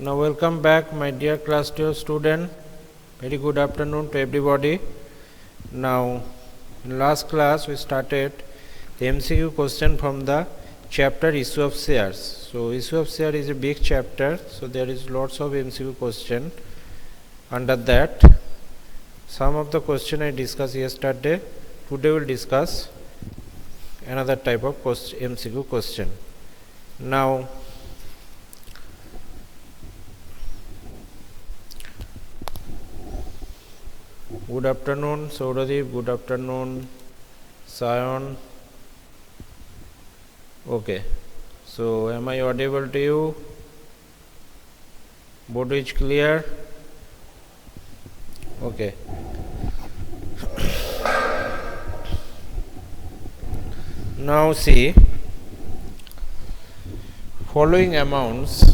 Now welcome back my dear class 12 student. Very good afternoon to everybody. Now in last class we started the MCQ question from the chapter issue of shares. So issue of share is a big chapter, so there is lots of MCQ question under that. Some of the question I discussed yesterday. Today we'll discuss another type of MCQ question. Now good afternoon Sauradeep, good afternoon Sayon. Okay, so am I audible to you? Board is clear? Okay. Now see, following amounts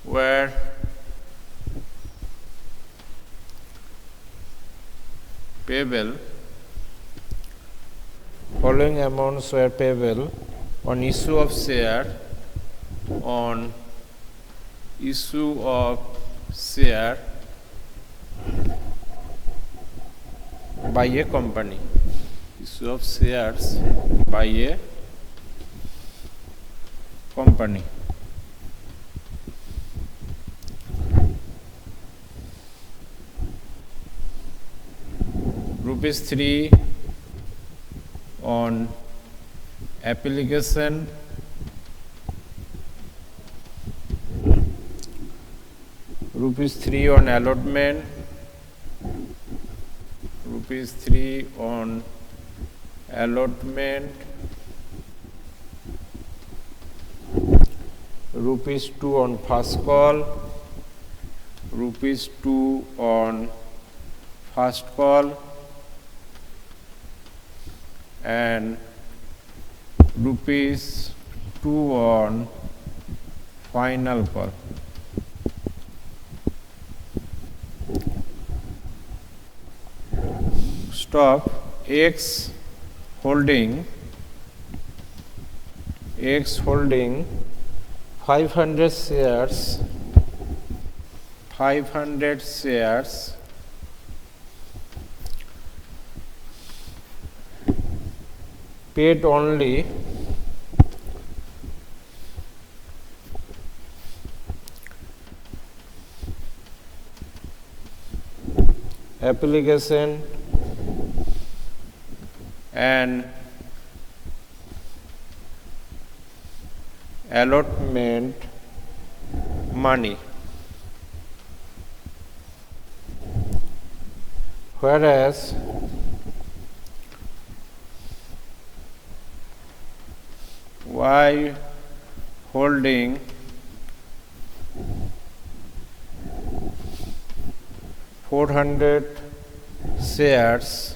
were payable on issue of share by a company. Issue of shares by a company. ₹3 on application, ₹3 on allotment, ₹3 on allotment, ₹2 on first call, ₹2 on first call, and ₹2 on final call. Stop. X holding 500 shares paid only application and allotment money, whereas Y holding 400 shares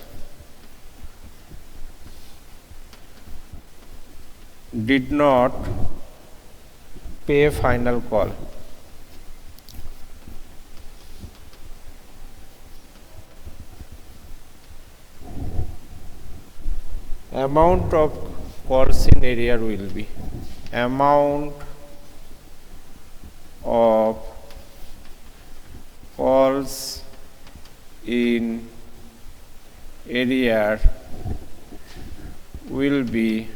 did not pay final call. Amount of calls in area will be amount of calls in area will be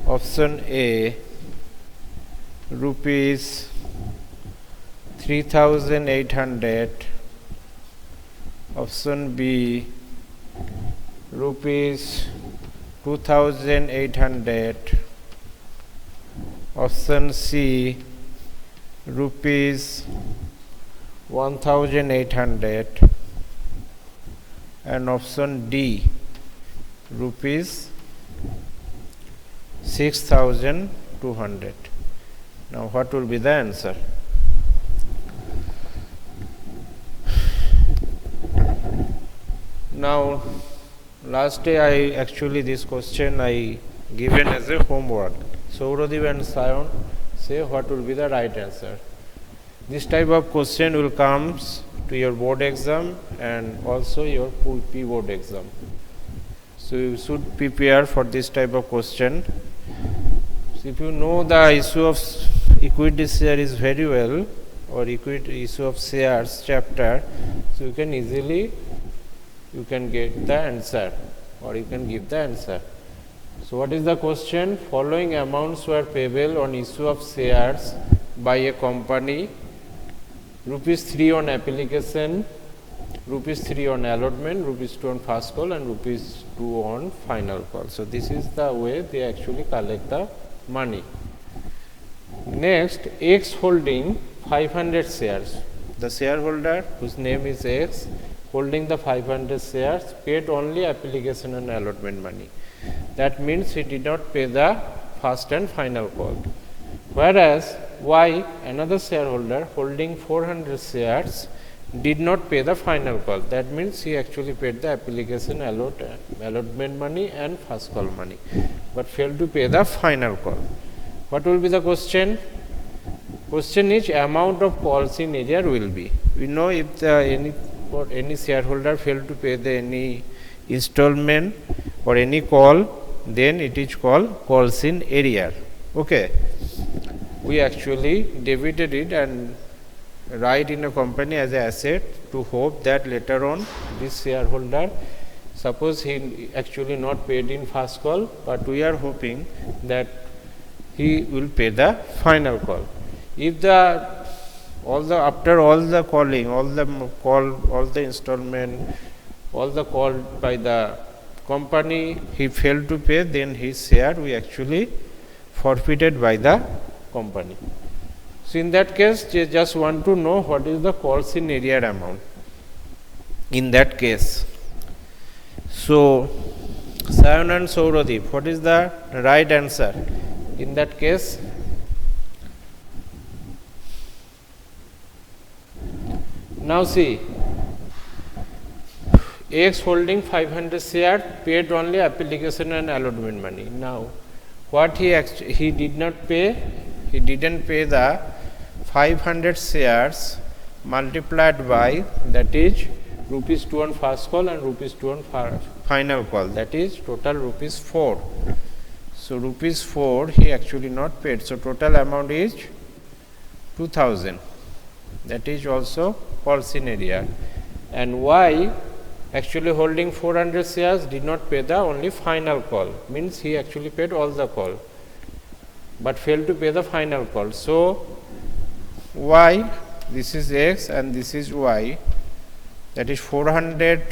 option A rupees 3,800, option B rupees 2,800, option C rupees 1,800, and option D rupees 6,200. Now what will be the answer? Now last day this question I given as a homework. Sauradeep and say what will be the right answer. This type of question will come to your board exam and also your P-board exam. So you should prepare for this type of question. So if you know the issue of equity share is very well, or equity issue of shares chapter, so you can easily get the answer, or you can give the answer. So what is the question? Following amounts were payable on issue of shares by a company: rupees 3 on application, rupees 3 on allotment, rupees 2 on first call, and rupees 2 on final call. So this is the way they actually collect the money. Next, X holding 500 shares. The shareholder, whose name is X, holding the 500 shares, paid only application and allotment money. That means he did not pay the first and final call. Whereas Y, another shareholder holding 400 shares, did not pay the final call. That means he actually paid the application, allotment money and first call money, but failed to pay the final call. What will be the question? Question is amount of calls in area will be. We know if any shareholder failed to pay the any installment or any call, then it is called calls in area. Okay. We actually debited it and write in a company as an asset to hope that later on this shareholder, suppose he actually not paid in first call, but we are hoping that he will pay the final call. If after all the calling, all the installment, all the call by the company, he failed to pay, then his share we actually forfeited by the company. So in that case, they just want to know what is the calls in area amount in that case. So Sayan and Sauradip, what is the right answer in that case? Now see, X holding 500 share paid only application and allotment money. Now what he did not pay, he didn't pay the 500 shares multiplied by, that is rupees 2 on first call and rupees 2 on final call, that is total rupees 4. So rupees 4 he actually not paid, so total amount is 2000. That is also calls in area. And Y actually holding 400 shares did not pay the only final call, means he actually paid all the call but failed to pay the final call. So Y, this is X and this is Y, that is 400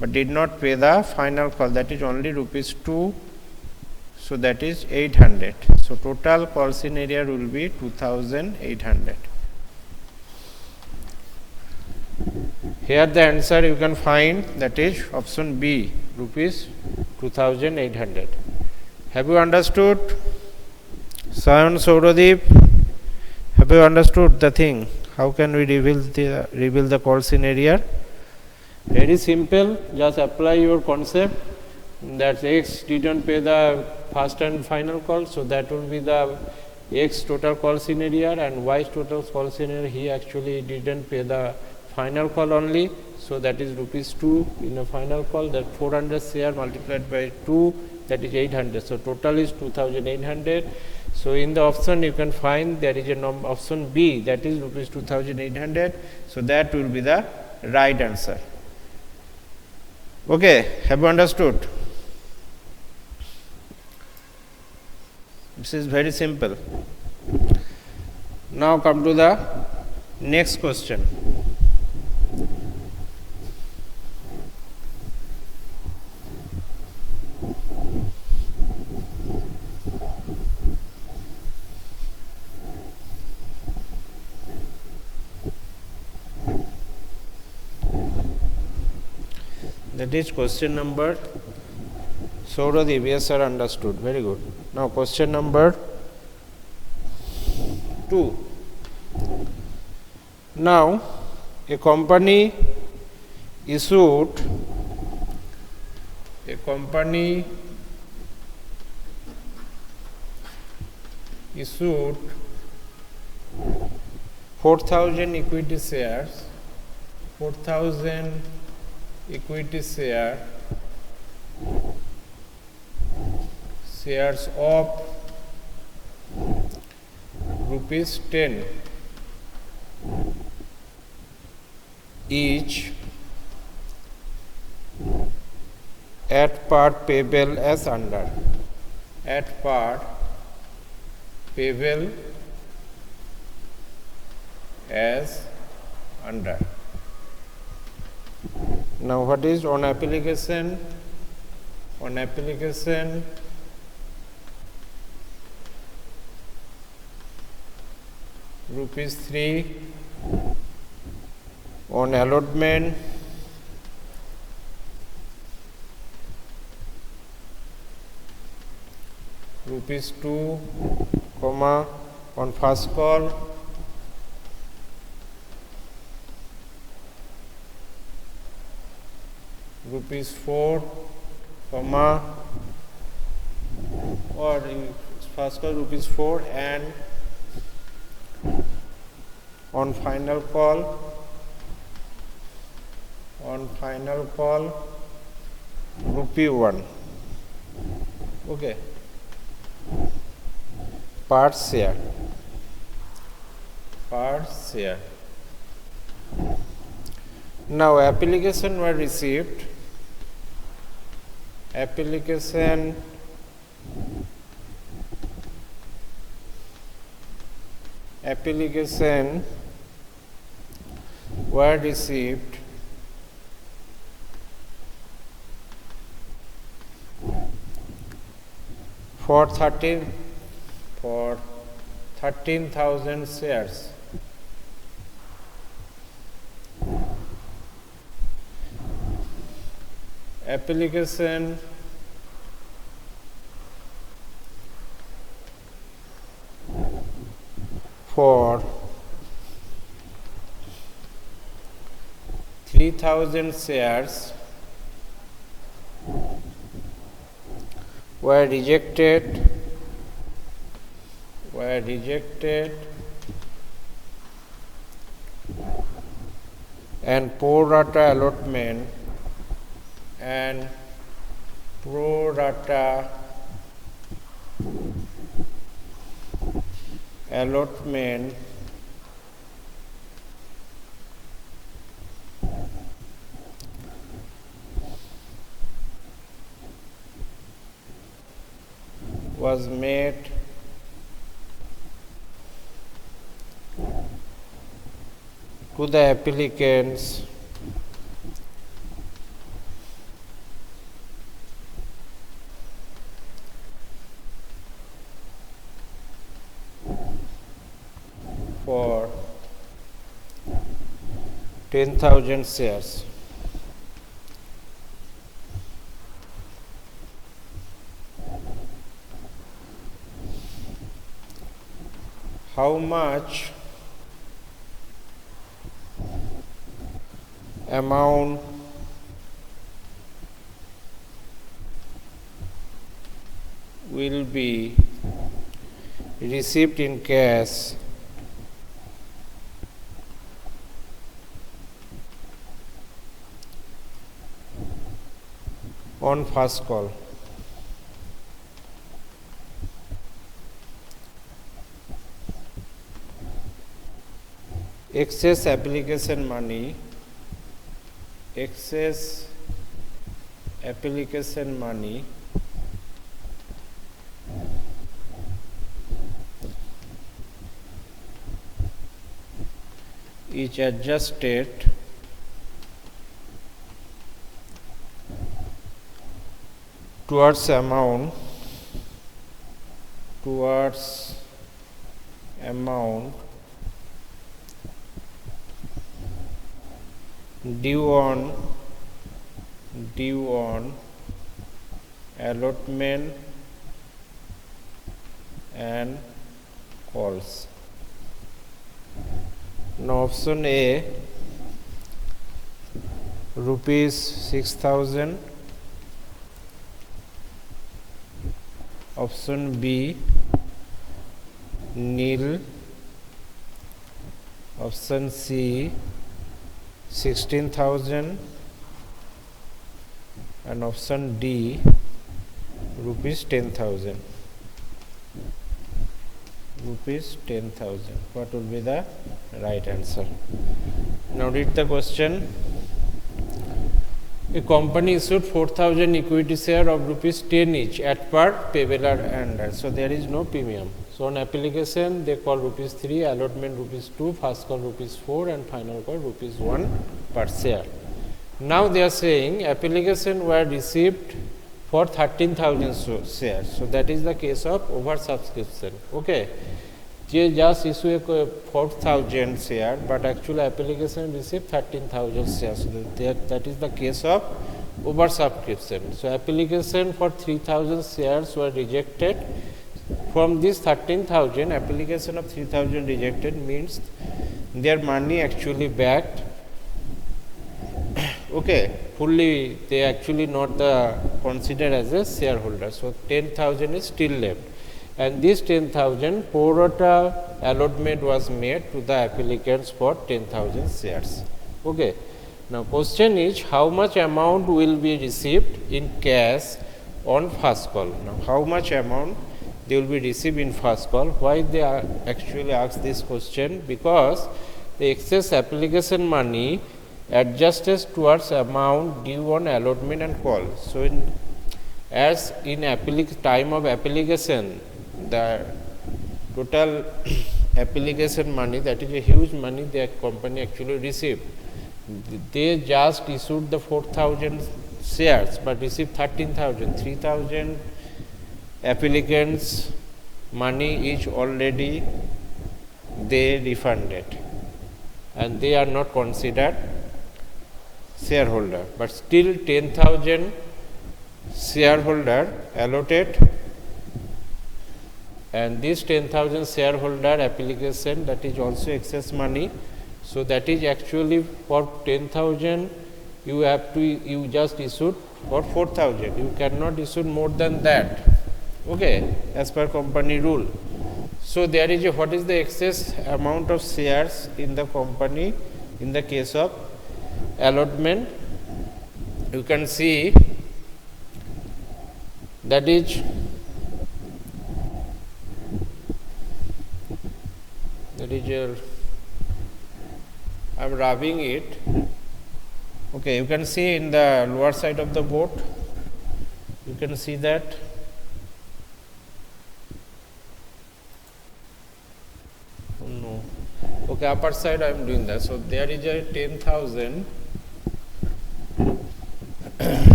but did not pay the final call, that is only rupees 2, so that is 800. So total calls in area will be 2800. Here the answer you can find, that is option B, rupees 2800. Have you understood? Sayan, Sauradip, have you understood the thing? How can we reveal the calls in area? Very simple, just apply your concept that X didn't pay the first and final call, so that will be the X total calls in area, and Y's total calls in area, he actually didn't pay the final call only, so that is rupees 2 in a final call, that 400 share multiplied by 2, that is 800, so total is 2800. So in the option you can find there is a option B, that is rupees 2800, so that will be the right answer. Okay, have you understood? This is very simple. Now come to the next question. That is question number, Sauradip, yes sir, understood, very good. Now question number 2. Now a company issued issued 4,000 equity shares, 4,000 equity shares of rupees 10 each at par payable as under. At par payable as under. Now what is on application? On application, rupees 3. On allotment, rupees 2, comma, on first call, rupees 4, comma, or in first call rupees 4, and on final call, rupee 1. Okay. Per share. Now application were received. Application were received for 13,000 shares. Application for 3,000 shares were rejected and pro rata allotment was made to the applicants for 10,000 shares. How much amount will be received in cash on first call? Excess application money is adjusted towards amount due on allotment and calls. Now option A, rupees 6,000. Option B, nil, option C 16,000, and option D rupees 10,000. Rupees 10,000. What will be the right answer? Now read the question. A company issued 4,000 equity share of rupees 10 each at per payable and so there is no premium. So on application they call rupees 3, allotment rupees 2, first call rupees 4 and final call rupees 1 per share. Now they are saying application were received for 13,000 shares. So that is the case of oversubscription. Okay. They just issue a 4,000 share, but actually application received 13,000 shares. So that is the case of oversubscription. So application for 3,000 shares were rejected. From this 13,000, application of 3,000 rejected means their money actually backed. Okay, fully they actually not considered as a shareholder. So 10,000 is still left. And this 10,000 pro rata allotment was made to the applicants for 10,000 shares. Okay. Now question is how much amount will be received in cash on first call. Now how much amount they will be received in first call? Why they actually ask this question? Because the excess application money adjusts towards amount due on allotment and call. So as in time of application, the total application money, that is a huge money the company actually received. They just issued the 4,000 shares but received 13,000. 3,000 applicants money is already they refunded and they are not considered shareholder, but still 10,000 shareholder allotted, and this 10,000 shareholder application, that is also excess money. So that is actually for 10,000 you just issued for 4,000. You cannot issue more than that. Okay, as per company rule. So there is what is the excess amount of shares in the company in the case of allotment? You can see that is your, I am rubbing it. Okay, you can see in the lower side of the board, you can see that. Oh no. Okay, upper side I am doing that. So there is a 10,000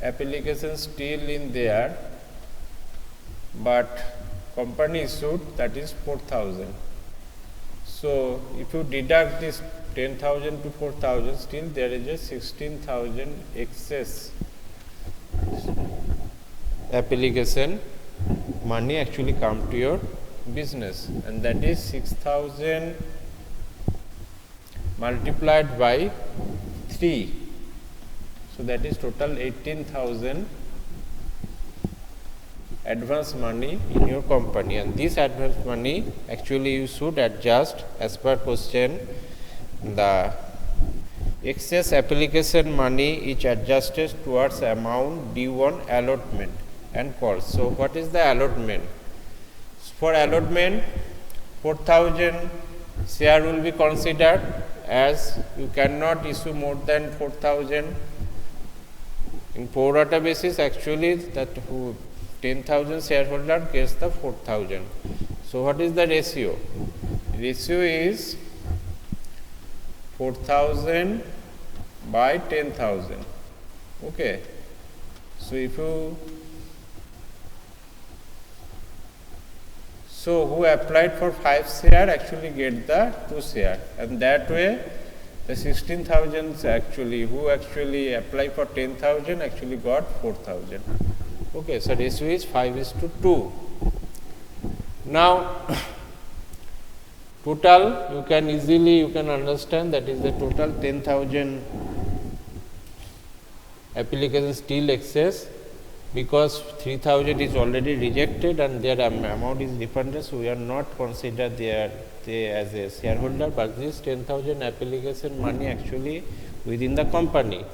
application still in there, but company issued, that is 4,000. So if you deduct this 10,000 to 4,000, still there is a 16,000 excess application money actually come to your business, and that is 6,000 multiplied by 3. So that is total 18,000 advance money in your company, and this advance money actually you should adjust as per question. The excess application money is adjusted towards amount due on allotment and call. So what is the allotment? For allotment, 4,000 share will be considered, as you cannot issue more than 4,000. In pro rata basis, actually that 10,000 shareholder gets the 4,000. So what is the ratio? Ratio is 4,000 by 10,000. Okay. So if you who applied for 5 share actually get the 2 share, and that way the 16,000 actually who actually applied for 10,000 actually got 4,000. Okay, so ratio is 5:2. Now total you can understand that is the total 10,000 application still excess, because 3000 is already rejected and their amount is refunded, so we are not considered they as a shareholder, but this 10,000 application money actually within the company,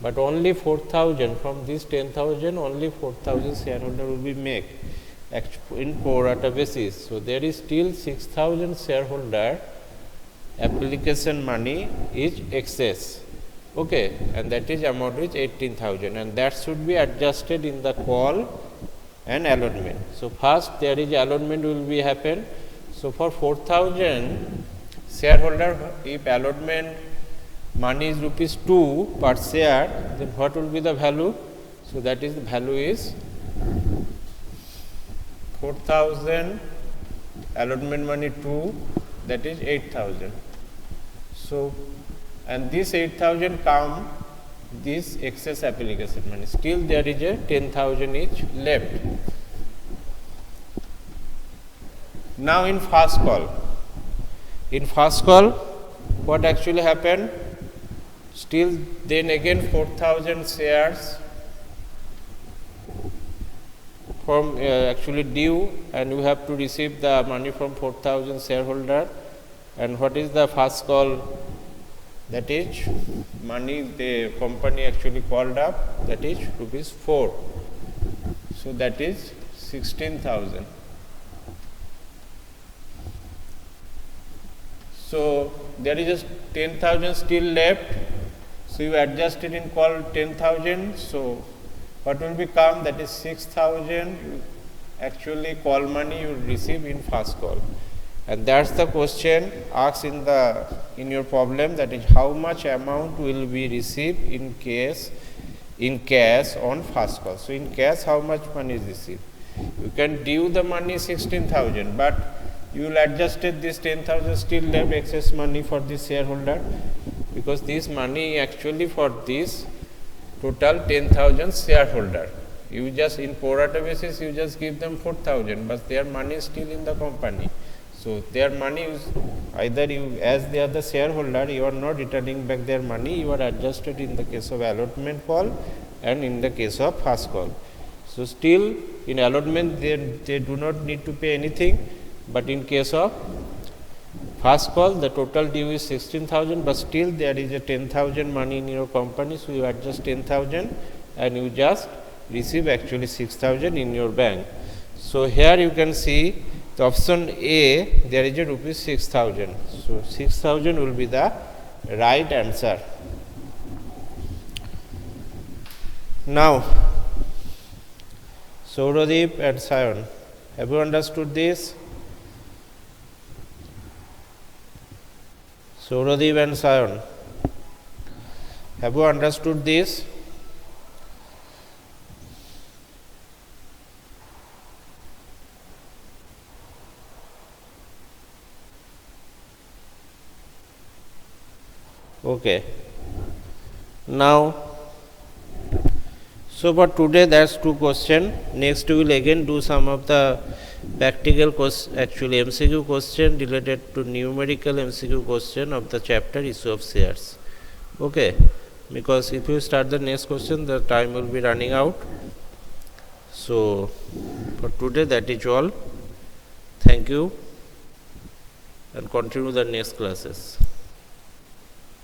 but only 4,000 from this 10,000, only 4,000 shareholder will be made in pro rata basis. So there is still 6,000 shareholder application money is excess. Okay, and that is amount is 18,000, and that should be adjusted in the call and allotment. So first there is allotment will be happen. So for 4,000 shareholder, if allotment money is rupees 2 per share, then what will be the value? So that is the value is 4,000 allotment money 2, that is 8,000. So and this 8,000 come this excess application money, still there is a 10,000 each left. Now in first call, what actually happened? Still then again 4,000 shares from actually due, and you have to receive the money from 4,000 shareholder. And what is the first call? That is money the company actually called up, that is rupees 4. So that is 16,000. So there is a 10,000 still left. So you adjust it in call 10,000. So what will become? That is 6,000 actually call money you receive in first call. And that's the question asked in your problem, that is how much amount will be received in cash on first call. So in cash how much money is received? You can due the money 16,000, but you will adjust it this 10,000 still left excess money for this shareholder, because this money actually for this total 10,000 shareholder. You just in pro rata basis you just give them 4,000, but their money is still in the company. So their money is either you as they are the shareholder, you are not returning back their money, you are adjusted in the case of allotment call and in the case of first call. So still in allotment they do not need to pay anything, but in case of first call the total due is 16,000, but still there is a 10,000 money in your company, so you adjust 10,000 and you just receive actually 6,000 in your bank. So here you can see the option A, there is a rupees 6,000. So 6,000 will be the right answer. Now, Sauradip and Sayan, have you understood this? Sauradip and Sayan, have you understood this? Okay. Now, so for today that's 2 questions. Next we will again do some of the practical actually MCQ question related to numerical MCQ question of the chapter issue of shares. Okay, because if you start the next question the time will be running out. So for today that is all. Thank you and continue the next classes.